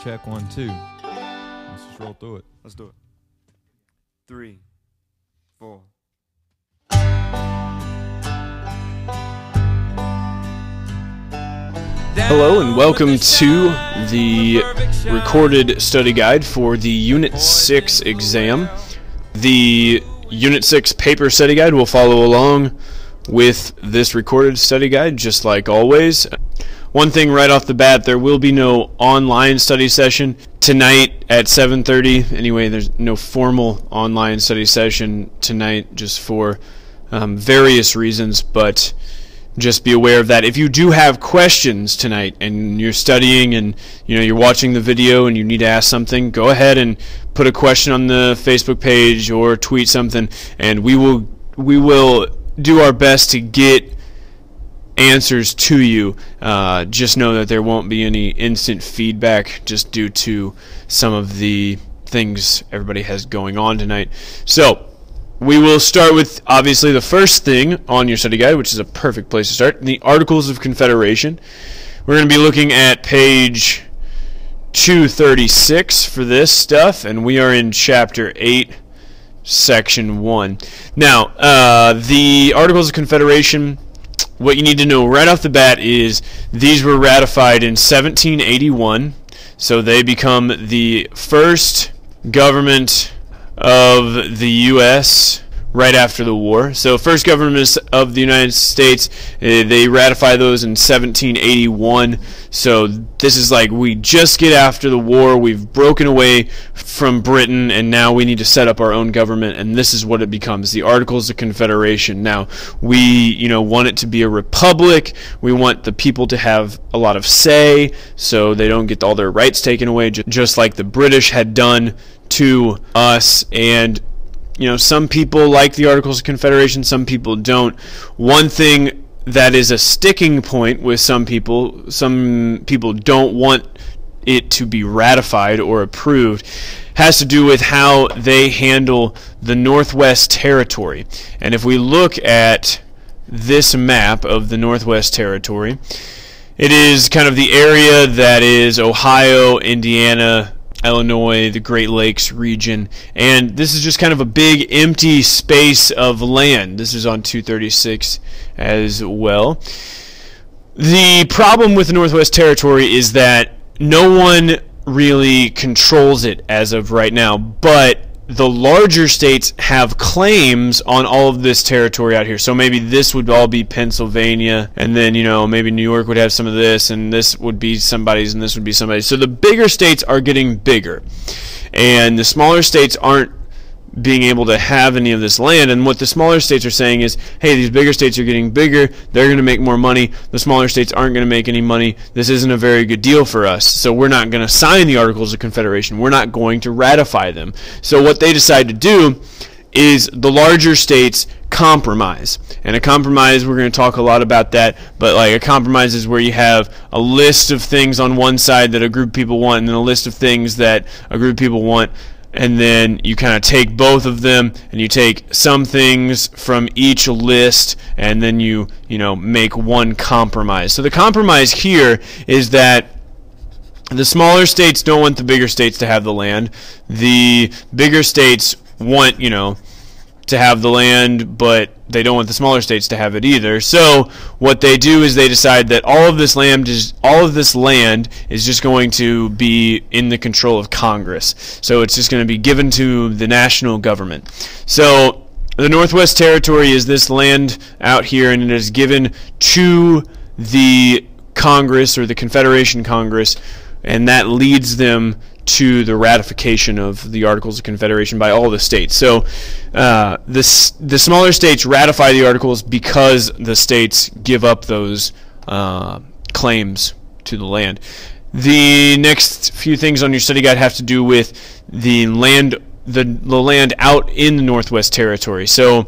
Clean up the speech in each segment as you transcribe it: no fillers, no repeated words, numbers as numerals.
Check, 1, 2. Let's just roll through it. Let's do it. 3, 4. Hello and welcome to the recorded study guide for the Unit 6 exam. The Unit 6 paper study guide will follow along with this recorded study guide, just like always. One thing right off the bat, there will be no online study session tonight at 7:30. Anyway, there's no formal online study session tonight, just for various reasons, but just be aware of that. If you do have questions tonight and you're studying and you're watching the video and you need to ask something, go ahead and put a question on the Facebook page or tweet something, and we will do our best to get answers to you. Just know that there won't be any instant feedback just due to some of the things everybody has going on tonight. So we will start with obviously the first thing on your study guide, which is a perfect place to start, the Articles of Confederation. We're going to be looking at page 236 for this stuff, and we are in chapter 8, section 1. Now, the Articles of Confederation, what you need to know right off the bat is these were ratified in 1781, so they become the first government of the U.S. right after the war. So first government of the United States, they ratify those in 1781. So this is like, we just get after the war, we've broken away from Britain, and now we need to set up our own government, and this is what it becomes, the Articles of Confederation. Now, we want it to be a republic, we want the people to have a lot of say, so they don't get all their rights taken away, just like the British had done to us. And some people like the Articles of Confederation, some people don't. One thing that is a sticking point with some people don't want it to be ratified or approved, has to do with how they handle the Northwest Territory. And if we look at this map of the Northwest Territory, it is kind of the area that is Ohio, Indiana, Illinois, the Great Lakes region, and this is just kind of a big empty space of land. This is on 236 as well. The problem with the Northwest Territory is that no one really controls it as of right now, but the larger states have claims on all of this territory out here. So maybe this would all be Pennsylvania, and then maybe New York would have some of this, and this would be somebody's, and this would be somebody's. So the bigger states are getting bigger, and the smaller states aren't being able to have any of this land. And what the smaller states are saying is, hey, these bigger states are getting bigger, they're going to make more money, the smaller states aren't going to make any money, this isn't a very good deal for us, so we're not going to sign the Articles of Confederation, we're not going to ratify them. So what they decide to do is the larger states compromise. And a compromise, we're going to talk a lot about that, but like a compromise is where you have a list of things on one side that a group of people want, and then a list of things that a group of people want, and then you kind of take both of them and you take some things from each list, and then you make one compromise. So the compromise here is that the smaller states don't want the bigger states to have the land. The bigger states want to have the land, but they don't want the smaller states to have it either. So what they do is they decide that all of this land is just going to be in the control of Congress. So it's just going to be given to the national government. So the Northwest Territory is this land out here, and it is given to the Congress, or the Confederation Congress, and that leads them to the ratification of the Articles of Confederation by all the states. So the smaller states ratify the Articles because the states give up those claims to the land. The next few things on your study guide have to do with the land out in the Northwest Territory. So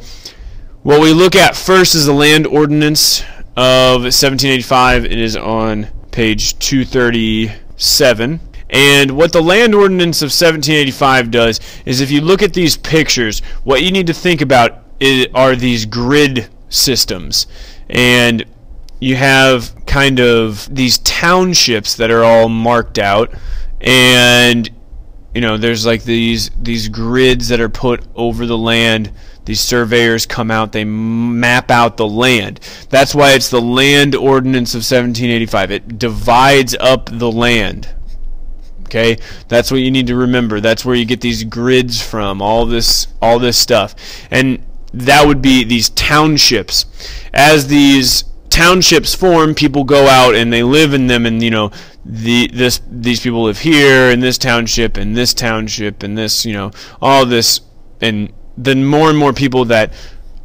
what we look at first is the Land Ordinance of 1785. It is on page 237. And what the Land Ordinance of 1785 does is, if you look at these pictures, what you need to think about are these grid systems. And you have kind of these townships that are all marked out, and there's like these grids that are put over the land. These surveyors come out, they map out the land. That's why it's the Land Ordinance of 1785. It divides up the land. Okay? That's what you need to remember. That's where you get these grids from, all this stuff. And that would be these townships. As these townships form, people go out and they live in them, and these people live here in this township and this township and this, all this, and then more and more people that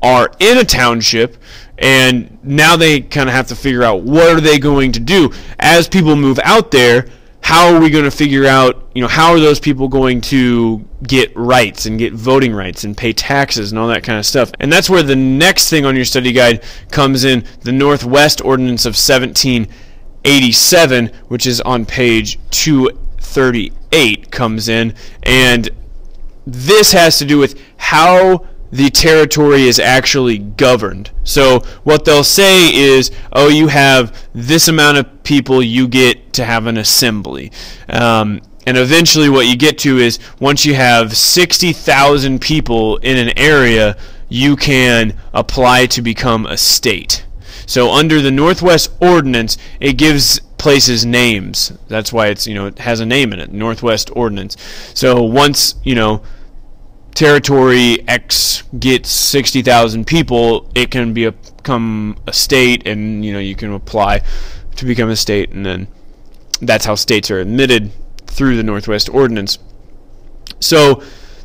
are in a township, and now they kind of have to figure out what are they going to do as people move out there. How are we going to figure out, how are those people going to get rights and get voting rights and pay taxes and all that kind of stuff? And that's where the next thing on your study guide comes in, the Northwest Ordinance of 1787, which is on page 238, comes in. And this has to do with how the territory is actually governed. So what they'll say is, oh, you have this amount of people, you get to have an assembly. And eventually what you get to is, once you have 60,000 people in an area, you can apply to become a state. So under the Northwest Ordinance, it gives places names. That's why it's, it has a name in it, Northwest Ordinance. So once, Territory X gets 60,000 people, it can become a state, and you can apply to become a state, and then that's how states are admitted, through the Northwest Ordinance. So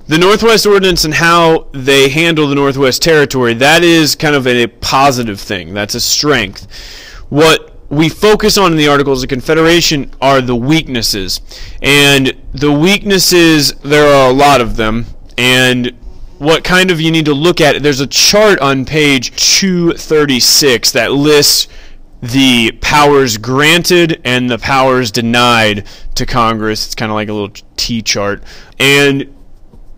the Northwest Ordinance and how they handle the Northwest Territory, that is kind of a positive thing. That's a strength. What we focus on in the Articles of Confederation are the weaknesses. And the weaknesses, there are a lot of them. And what kind of you need to look at, there's a chart on page 236 that lists the powers granted and the powers denied to Congress. It's kind of like a little T-chart. And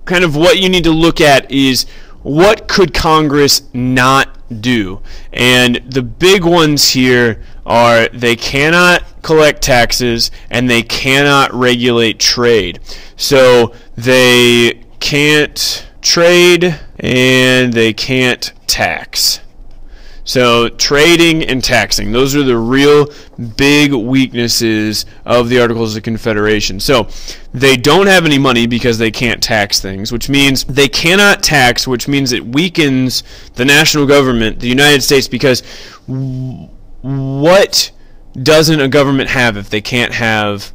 kind of what you need to look at is, what could Congress not do? And the big ones here are, they cannot collect taxes and they cannot regulate trade. So they can't trade and they can't tax. So trading and taxing, those are the real big weaknesses of the Articles of Confederation. So they don't have any money because they can't tax things, which means they cannot tax, which means it weakens the national government, the United States, because what doesn't a government have if they can't have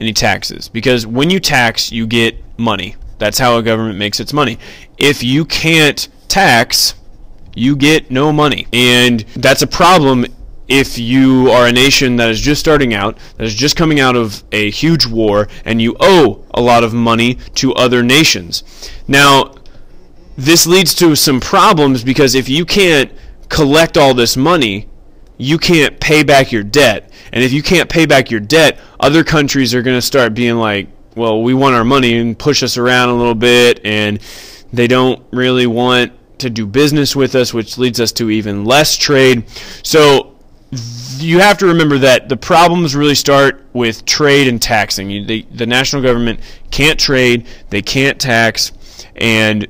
any taxes? Because when you tax, you get money. That's how a government makes its money. If you can't tax, you get no money. And that's a problem if you are a nation that is just starting out, that is just coming out of a huge war, and you owe a lot of money to other nations. Now, this leads to some problems, because if you can't collect all this money, you can't pay back your debt. And if you can't pay back your debt, other countries are going to start being like, well, we want our money, and push us around a little bit, and they don't really want to do business with us, which leads us to even less trade. So you have to remember that the problems really start with trade and taxing. The national government can't trade, they can't tax, and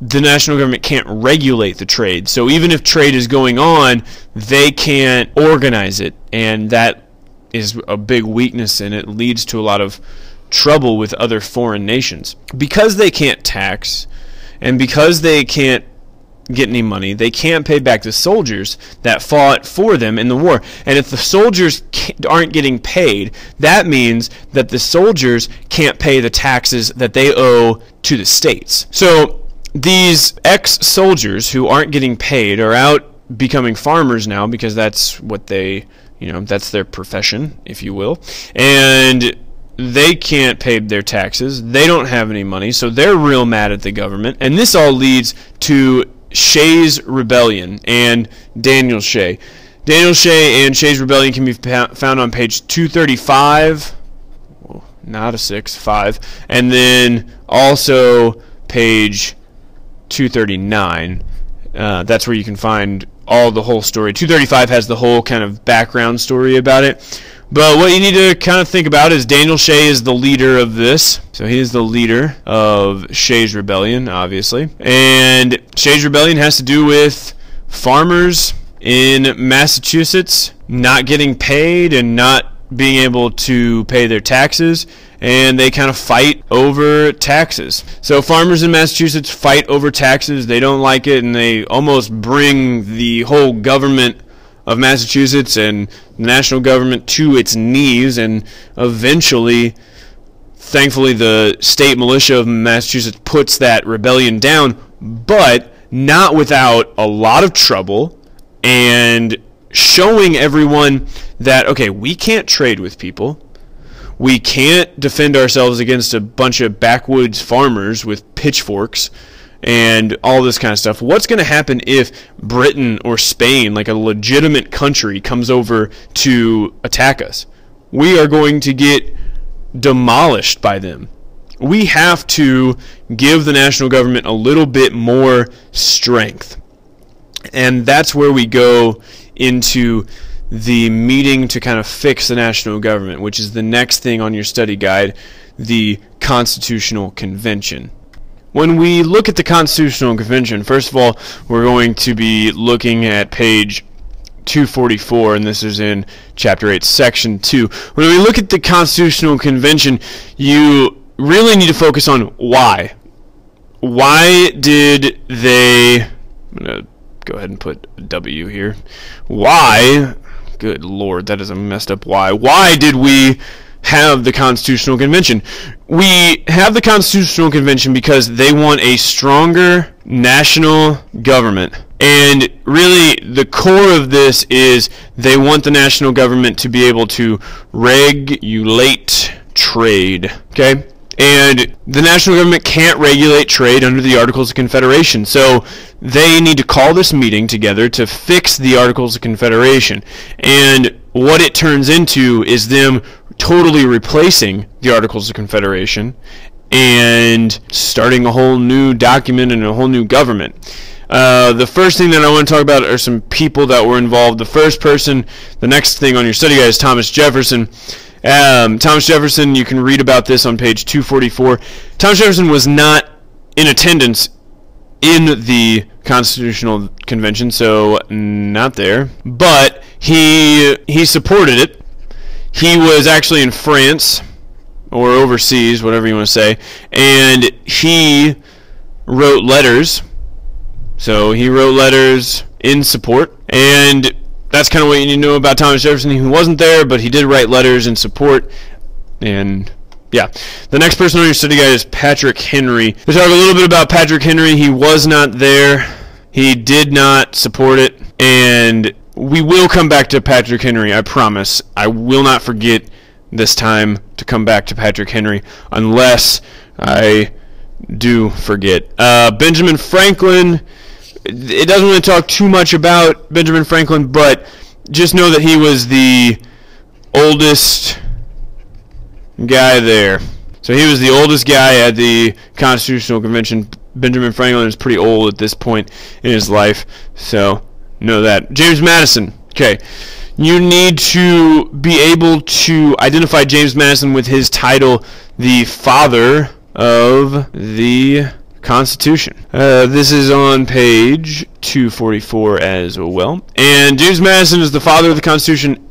the national government can't regulate the trade. So even if trade is going on, they can't organize it, and that is a big weakness, and it leads to a lot of trouble with other foreign nations. Because they can't tax, and because they can't get any money, they can't pay back the soldiers that fought for them in the war. And if the soldiers aren't getting paid, that means that the soldiers can't pay the taxes that they owe to the states. So these ex-soldiers who aren't getting paid are out becoming farmers now, because that's what they, that's their profession, if you will. And they can't pay their taxes. They don't have any money, so they're real mad at the government. And this all leads to Shays' Rebellion and Daniel Shay. Daniel Shay and Shays' Rebellion can be found on page 235. Well, not a 6, 5. And then also page 239. That's where you can find all the whole story. 235 has the whole kind of background story about it. But what you need to kind of think about is Daniel Shea is the leader of this. So he is the leader of Shea's Rebellion, obviously. And Shea's Rebellion has to do with farmers in Massachusetts not getting paid and not being able to pay their taxes, and they kind of fight over taxes. So farmers in Massachusetts fight over taxes. They don't like it, and they almost bring the whole government of Massachusetts and the national government to its knees, and eventually, thankfully, the state militia of Massachusetts puts that rebellion down, but not without a lot of trouble and showing everyone that, okay, we can't trade with people. We can't defend ourselves against a bunch of backwoods farmers with pitchforks and all this kind of stuff. What's going to happen if Britain or Spain, like a legitimate country, comes over to attack us? We are going to get demolished by them. We have to give the national government a little bit more strength. And that's where we go into the meeting to kind of fix the national government, which is the next thing on your study guide, the Constitutional Convention. When we look at the Constitutional Convention, first of all, we're going to be looking at page 244, and this is in Chapter 8, Section 2. When we look at the Constitutional Convention, you really need to focus on why. Why did they... I'm going to go ahead and put a W here. Why... Good Lord, that is a messed up why. Why did we have the Constitutional Convention? We have the Constitutional Convention because they want a stronger national government. And really, the core of this is they want the national government to be able to regulate trade. Okay? And the national government can't regulate trade under the Articles of Confederation. So they need to call this meeting together to fix the Articles of Confederation. And what it turns into is them totally replacing the Articles of Confederation and starting a whole new document and a whole new government. The first thing that I want to talk about are some people that were involved. The first person, the next thing on your study guide is Thomas Jefferson. Thomas Jefferson, you can read about this on page 244. Thomas Jefferson was not in attendance in the Constitutional Convention, so not there. But he supported it. He was actually in France, or overseas, whatever you want to say, and he wrote letters. So he wrote letters in support, and that's kind of what you need to know about Thomas Jefferson. He wasn't there, but he did write letters in support. And yeah, the next person on your study guide is Patrick Henry. We'll talk a little bit about Patrick Henry. He was not there. He did not support it. And we will come back to Patrick Henry, I promise. I will not forget this time to come back to Patrick Henry unless I do forget. Benjamin Franklin. It doesn't really talk too much about Benjamin Franklin, but just know that he was the oldest guy there. So he was the oldest guy at the Constitutional Convention. Benjamin Franklin is pretty old at this point in his life, so know that. James Madison. Okay. You need to be able to identify James Madison with his title, the father of the Constitution. This is on page 244 as well. And James Madison is the father of the Constitution,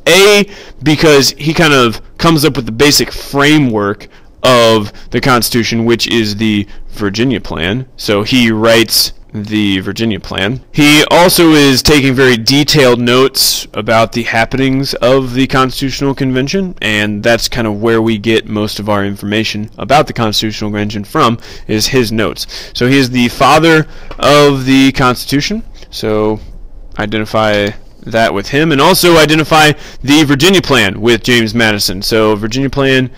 because he kind of comes up with the basic framework of the Constitution, which is the Virginia Plan. So he writes the Virginia Plan. He also is taking very detailed notes about the happenings of the Constitutional Convention, and that's kind of where we get most of our information about the Constitutional Convention from, is his notes. So he is the father of the Constitution, so identify that with him, and also identify the Virginia Plan with James Madison. So Virginia Plan,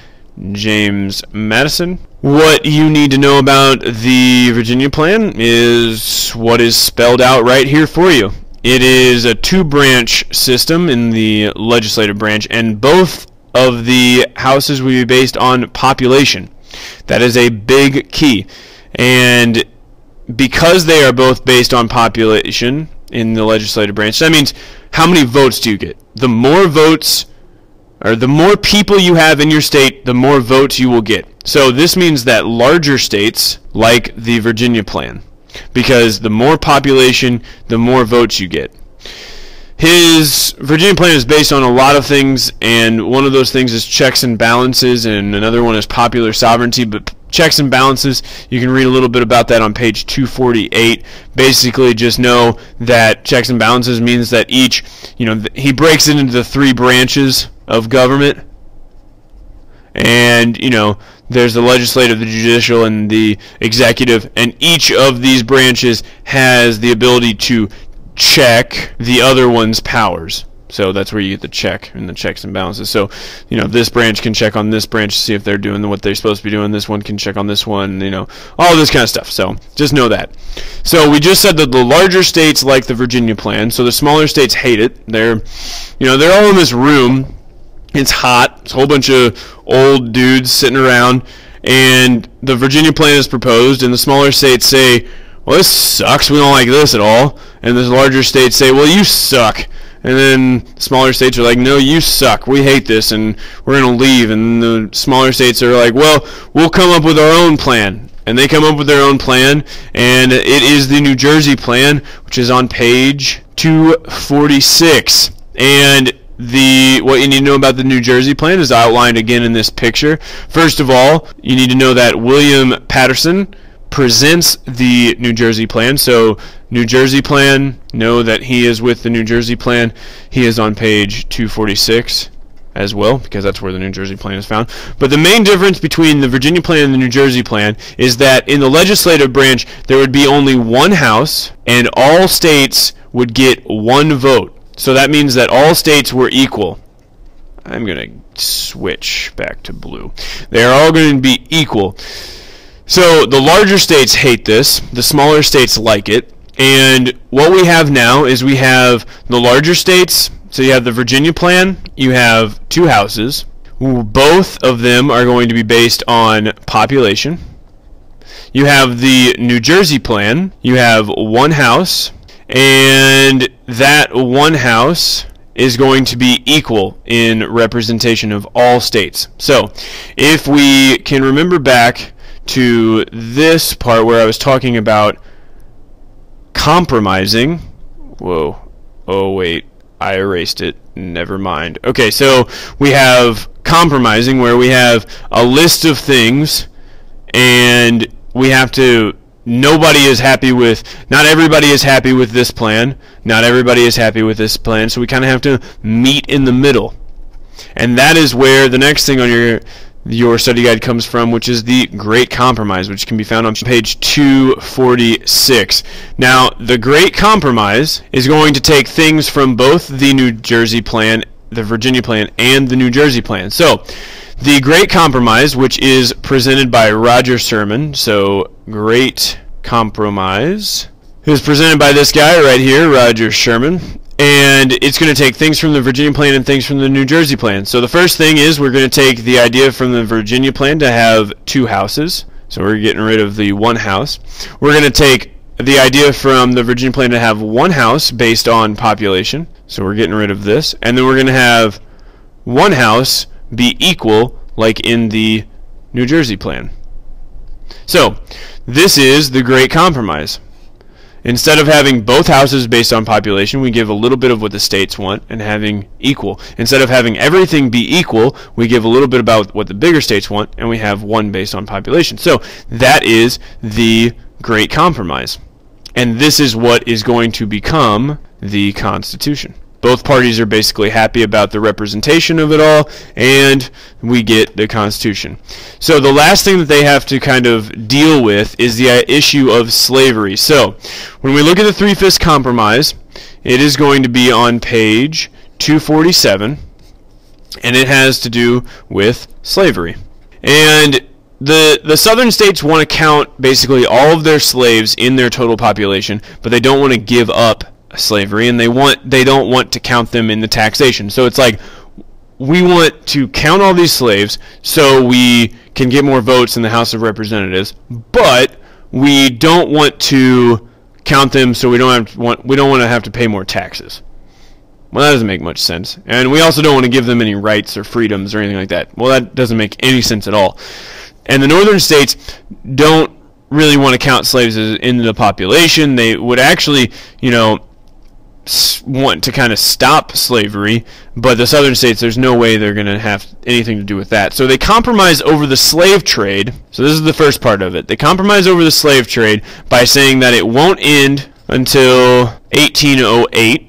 James Madison. What you need to know about the Virginia Plan is what is spelled out right here for you. It is a two-branch system in the legislative branch, and both of the houses will be based on population. That is a big key. And because they are both based on population, in the legislative branch. That means how many votes do you get? The more votes, or the more people you have in your state, the more votes you will get. So this means that larger states like the Virginia plan, because the more population, the more votes you get. His Virginia plan is based on a lot of things, and one of those things is checks and balances, and another one is popular sovereignty. But checks and balances, you can read a little bit about that on page 248. Basically, just know that checks and balances means that each, he breaks it into the three branches of government. And, there's the legislative, the judicial, and the executive, and each of these branches has the ability to check the other one's powers. So that's where you get the check and the checks and balances. So, this branch can check on this branch to see if they're doing what they're supposed to be doing. This one can check on this one, all this kind of stuff. So just know that. So we just said that the larger states like the Virginia plan, so the smaller states hate it. They're all in this room. It's hot. It's a whole bunch of old dudes sitting around, and the Virginia plan is proposed, and the smaller states say, well, this sucks. We don't like this at all. And the larger states say, well, you suck. And then smaller states are like, no, you suck. We hate this, and we're going to leave. And the smaller states are like, well, we'll come up with our own plan. And they come up with their own plan, and it is the New Jersey plan, which is on page 246. And what you need to know about the New Jersey plan is outlined again in this picture. First of all, you need to know that William Patterson presents the New Jersey plan. So New Jersey plan, know that he is with the New Jersey plan. He is on page 246 as well, because that's where the New Jersey plan is found. But the main difference between the Virginia plan and the New Jersey plan is that in the legislative branch there would be only one house, and all states would get one vote. So that means that all states were equal. I'm going to switch back to blue. They are all going to be equal. So the larger states hate this. The smaller states like it. And what we have now is we have the larger states. So you have the Virginia plan. You have two houses. Both of them are going to be based on population. You have the New Jersey plan. You have one house. And that one house is going to be equal in representation of all states. So if we can remember back to this part where I was talking about compromising. Whoa. Oh, wait. I erased it. Never mind. Okay, so we have compromising, where we have a list of things, and we have to... not everybody is happy with this plan. Not everybody is happy with this plan, so we kind of have to meet in the middle. And that is where the next thing on your study guide comes from, which is the Great Compromise, which can be found on page 246. Now, the Great Compromise is going to take things from both the New Jersey plan, the Virginia plan, and the New Jersey plan. So, the Great Compromise, which is presented by Roger Sherman, so Great Compromise, is presented by this guy right here, Roger Sherman, and it's going to take things from the Virginia plan and things from the New Jersey plan. So the first thing is we're going to take the idea from the Virginia plan to have two houses, so we're getting rid of the one house. We're going to take the idea from the Virginia plan to have one house based on population, so we're getting rid of this, and then we're going to have one house be equal like in the New Jersey plan. So this is the Great Compromise. Instead of having both houses based on population, we give a little bit of what the states want and having equal. Instead of having everything be equal, we give a little bit about what the bigger states want, and we have one based on population. So that is the Great Compromise. And this is what is going to become the Constitution. Both parties are basically happy about the representation of it all, and we get the Constitution. So the last thing that they have to kind of deal with is the issue of slavery. So when we look at the Three-Fifths Compromise, it is going to be on page 247, and it has to do with slavery. And the southern states want to count basically all of their slaves in their total population, but they don't want to give up slavery, and they don't want to count them in the taxation. So it's like, we want to count all these slaves so we can get more votes in the House of Representatives, but we don't want to count them so we don't want to have to pay more taxes. Well, that doesn't make much sense. And we also don't want to give them any rights or freedoms or anything like that. Well, that doesn't make any sense at all. And the northern states don't really want to count slaves in the population. They would actually, want to kind of stop slavery, but the southern states, there's no way they're going to have anything to do with that. So they compromise over the slave trade. So this is the first part of it. They compromise over the slave trade by saying that it won't end until 1808.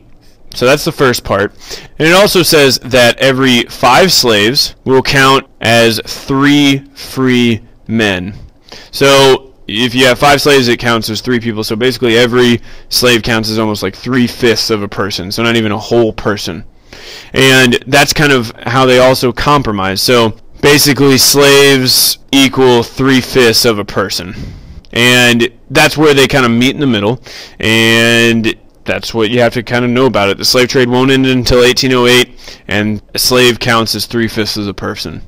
So that's the first part. And it also says that every 5 slaves will count as 3 free men. So if you have 5 slaves, it counts as 3 people. So basically every slave counts as almost like 3/5 of a person. So not even a whole person. And that's kind of how they also compromise. So basically slaves equal 3/5 of a person. And that's where they kind of meet in the middle. And that's what you have to kind of know about it. The slave trade won't end until 1808, and a slave counts as 3/5 of a person.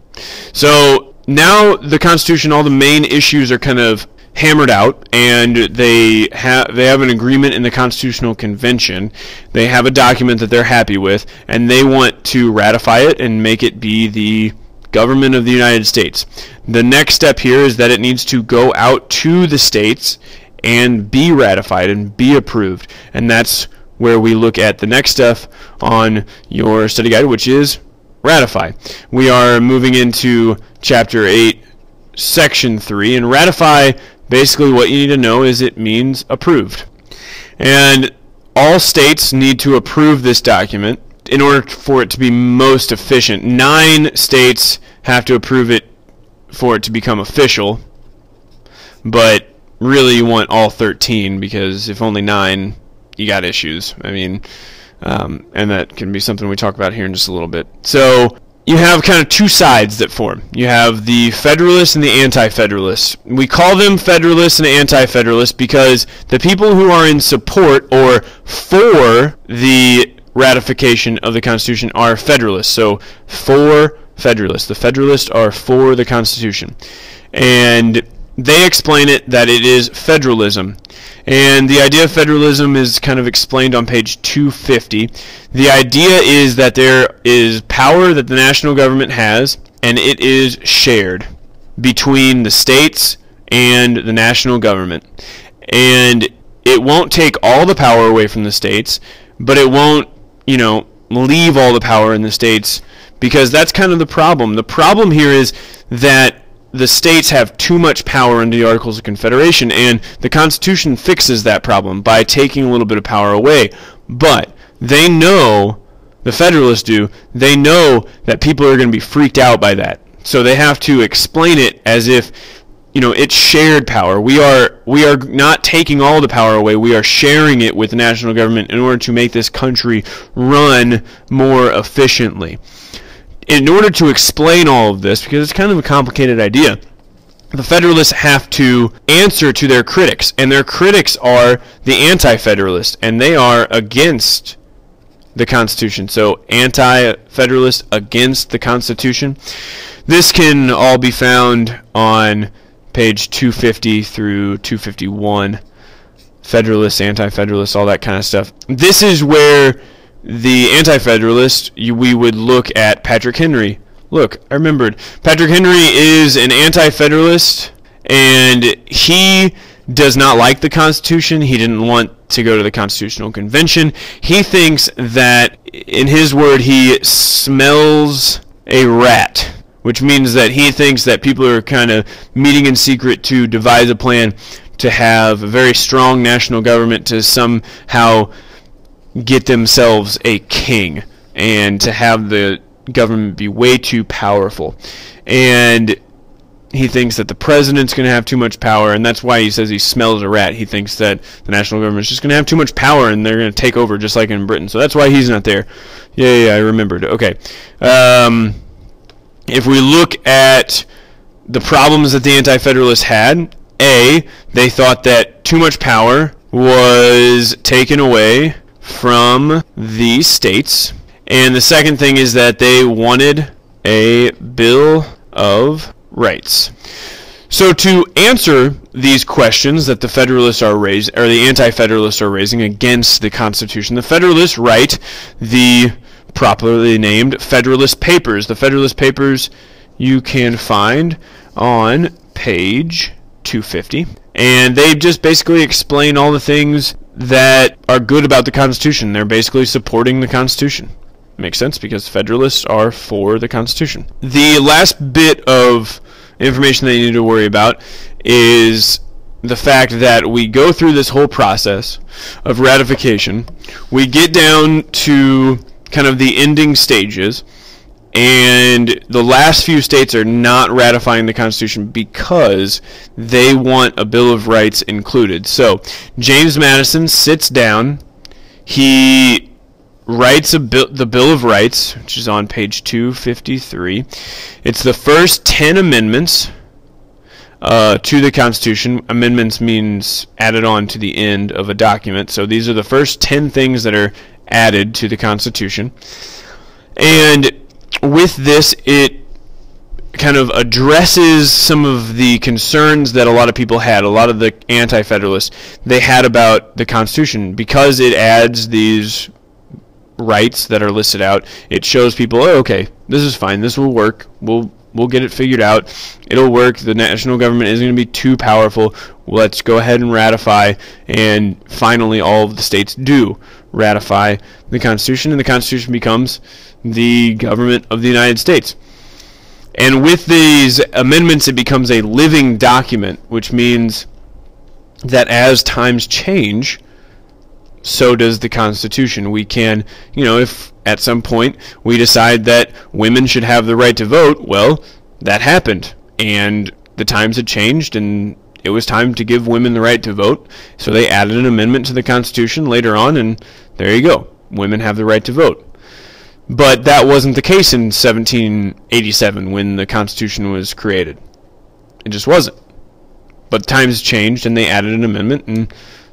So now the Constitution, all the main issues are kind of hammered out, and they have an agreement in the Constitutional Convention. They have a document that they're happy with, and they want to ratify it and make it be the government of the United States. The next step here is that it needs to go out to the states and be ratified and be approved. And that's where we look at the next step on your study guide, which is ratify. We are moving into Chapter 8, Section 3, and ratify, basically what you need to know is it means approved. And all states need to approve this document in order for it to be most efficient. 9 states have to approve it for it to become official, but really you want all 13, because if only 9, you got issues. I mean, and that can be something we talk about here in just a little bit. So you have kind of 2 sides that form. You have the Federalists and the Anti-Federalists. We call them Federalists and Anti-Federalists because the people who are in support or for the ratification of the Constitution are Federalists. So for Federalists. The Federalists are for the Constitution. And they explain it that it is federalism. And the idea of federalism is kind of explained on page 250. The idea is that there is power that the national government has, and it is shared between the states and the national government. And it won't take all the power away from the states, but it won't, leave all the power in the states, because that's kind of the problem. The problem here is that the states have too much power under the Articles of Confederation, and the Constitution fixes that problem by taking a little bit of power away. But they know, the Federalists do, they know that people are going to be freaked out by that. So they have to explain it as if, it's shared power. We are not taking all the power away. We are sharing it with the national government in order to make this country run more efficiently. In order to explain all of this, because it's kind of a complicated idea, the Federalists have to answer to their critics, and their critics are the Anti-Federalists, and they are against the Constitution. So Anti-Federalists against the Constitution. This can all be found on page 250 through 251. Federalists, Anti-Federalists, all that kind of stuff. This is where the Anti-Federalist, we would look at Patrick Henry. Look, I remembered. Patrick Henry is an Anti-Federalist, and he does not like the Constitution. He didn't want to go to the Constitutional Convention. He thinks that, in his word, he smells a rat, which means that he thinks that people are kind of meeting in secret to devise a plan to have a very strong national government to somehow get themselves a king, and to have the government be way too powerful. And he thinks that the president's going to have too much power, and that's why he says he smells a rat. He thinks that the national government's just going to have too much power, and they're going to take over just like in Britain. So that's why he's not there. Yeah, I remembered. Okay. If we look at the problems that the Anti-Federalists had, they thought that too much power was taken away from the states, and the second thing is that they wanted a Bill of Rights. So to answer these questions that the Federalists are raising, or the Anti-Federalists are raising against the Constitution. The Federalists write the properly named Federalist Papers. The Federalist Papers you can find on page 250. And they just basically explain all the things that are good about the Constitution. They're basically supporting the Constitution. Makes sense because Federalists are for the Constitution. The last bit of information that you need to worry about is the fact that we go through this whole process of ratification. We get down to kind of the ending stages, and the last few states are not ratifying the Constitution because they want a Bill of Rights included. So James Madison sits down, he writes the Bill of Rights, which is on page 253. It's the first 10 amendments to the Constitution. Amendments means added on to the end of a document. So these are the first 10 things that are added to the Constitution. And with this, it kind of addresses some of the concerns that a lot of people had, a lot of the Anti-Federalists, they had about the Constitution. Because it adds these rights that are listed out, it shows people, oh, okay, this is fine, this will work, we'll get it figured out, it'll work, the national government isn't going to be too powerful, let's go ahead and ratify. And finally all of the states do ratify the Constitution, and the Constitution becomes the government of the United States. And with these amendments, it becomes a living document, which means that as times change, so does the Constitution. We can, if at some point we decide that women should have the right to vote, well, that happened. And the times had changed, and it was time to give women the right to vote. So they added an amendment to the Constitution later on, and there you go. Women have the right to vote. But that wasn't the case in 1787 when the Constitution was created. It just wasn't. But times changed, and they added an amendment, and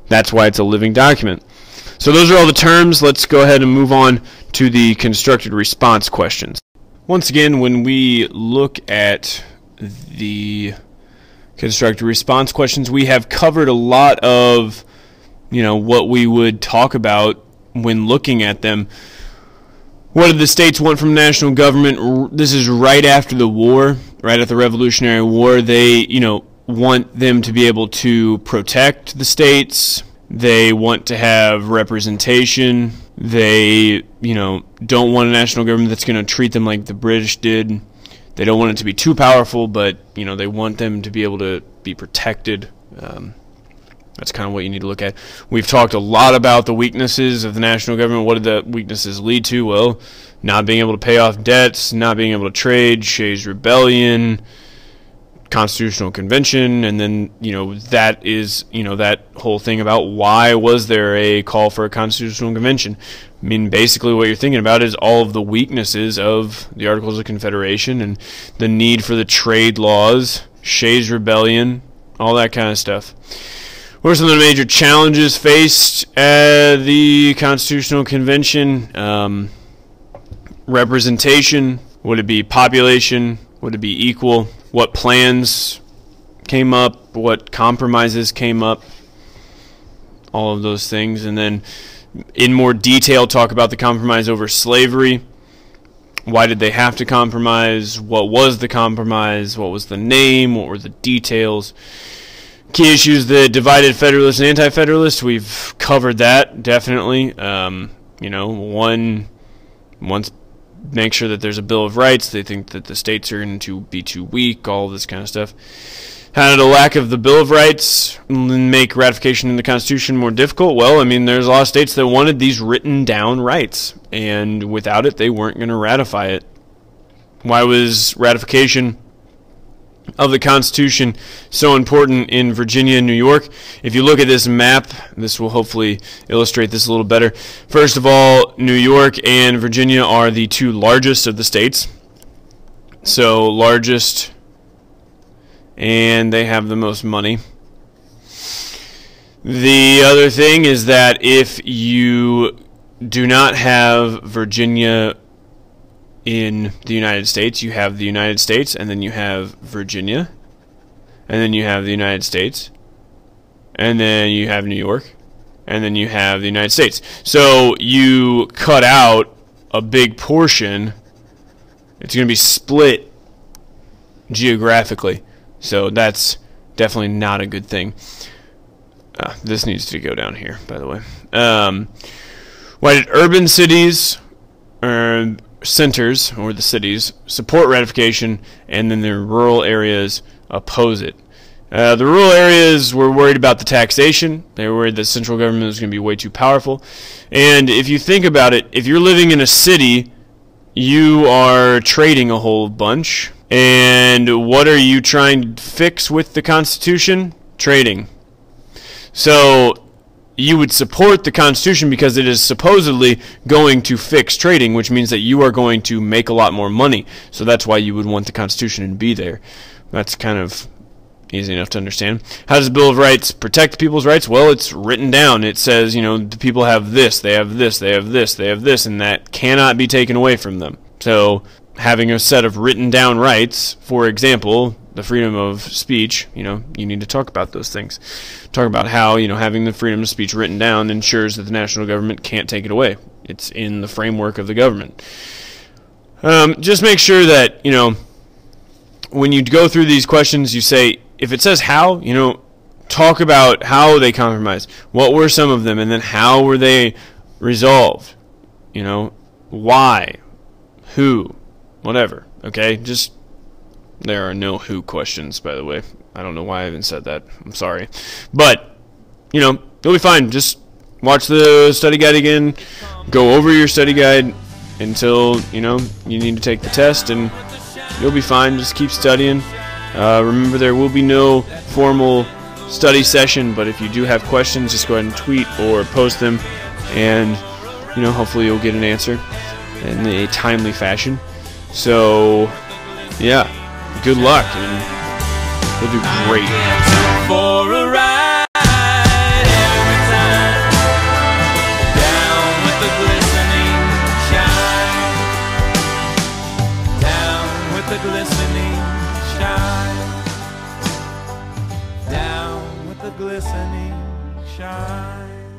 that's why it's a living document. So those are all the terms. Let's go ahead and move on to the constructed response questions. Once again, when we look at the constructed response questions, we have covered a lot of, what we would talk about when looking at them. What did the states want from national government? This is right after the war, right after the Revolutionary War. They, want them to be able to protect the states. They want to have representation. They, don't want a national government that's going to treat them like the British did. They don't want it to be too powerful, but, they want them to be able to be protected. That's kind of what you need to look at. We've talked a lot about the weaknesses of the national government. What did the weaknesses lead to? Well, not being able to pay off debts, not being able to trade, Shays' Rebellion, Constitutional Convention, and then, that is, that whole thing about why was there a call for a Constitutional Convention. I mean, basically what you're thinking about is all of the weaknesses of the Articles of Confederation and the need for the trade laws, Shays' Rebellion, all that kind of stuff. What are some of the major challenges faced at the Constitutional Convention? Representation. Would it be population? Would it be equal? What plans came up? What compromises came up? All of those things. And then in more detail talk about the compromise over slavery. Why did they have to compromise? What was the compromise? What was the name? What were the details? Key issues that divided Federalists and Anti-Federalists, we've covered that, definitely. Once make sure that there's a Bill of Rights. They think that the states are going to be too weak, all this kind of stuff. How did a lack of the Bill of Rights make ratification in the Constitution more difficult? Well, there's a lot of states that wanted these written down rights, and without it, they weren't going to ratify it. Why was ratification of the Constitution so important in Virginia and New York? If you look at this map, this will hopefully illustrate this a little better. First of all, New York and Virginia are the two largest of the states. So largest, and they have the most money. The other thing is that if you do not have Virginia in the United States, you have the United States, and then you have Virginia, and then you have the United States, and then you have New York, and then you have the United States. So you cut out a big portion. It's going to be split geographically. So that's definitely not a good thing. This needs to go down here, by the way. Why did urban cities or centers, or the cities, support ratification, and then the rural areas oppose it? The rural areas were worried about the taxation. They were worried that the central government was going to be way too powerful. And if you think about it, if you're living in a city, you are trading a whole bunch. And what are you trying to fix with the Constitution? Trading. So you would support the Constitution because it is supposedly going to fix trading, which means that you are going to make a lot more money. So that's why you would want the Constitution to be there. That's kind of easy enough to understand. How does the Bill of Rights protect people's rights? Well, it's written down. It says, you know, the people have this, they have this, they have this, they have this, and that cannot be taken away from them. So having a set of written down rights, for example, the freedom of speech, you know, you need to talk about those things. Talk about how, you know, having the freedom of speech written down ensures that the national government can't take it away. It's in the framework of the government. Just make sure that, you know, when you go through these questions, you say, if it says how, you know, talk about how they compromised. What were some of them, and then how were they resolved? You know, why, who, whatever. Okay, just, there are no who questions, by the way. I don't know why I even said that. I'm sorry. But, you know, you'll be fine. Just watch the study guide again. Go over your study guide until, you know, you need to take the test, and you'll be fine. Just keep studying. Remember, there will be no formal study session, but if you do have questions, just go ahead and tweet or post them, and, you know, hopefully you'll get an answer in a timely fashion. So, yeah. Good luck, and we'll do great. For a ride every time, down with the glistening shine, down with the glistening shine, down with the glistening shine.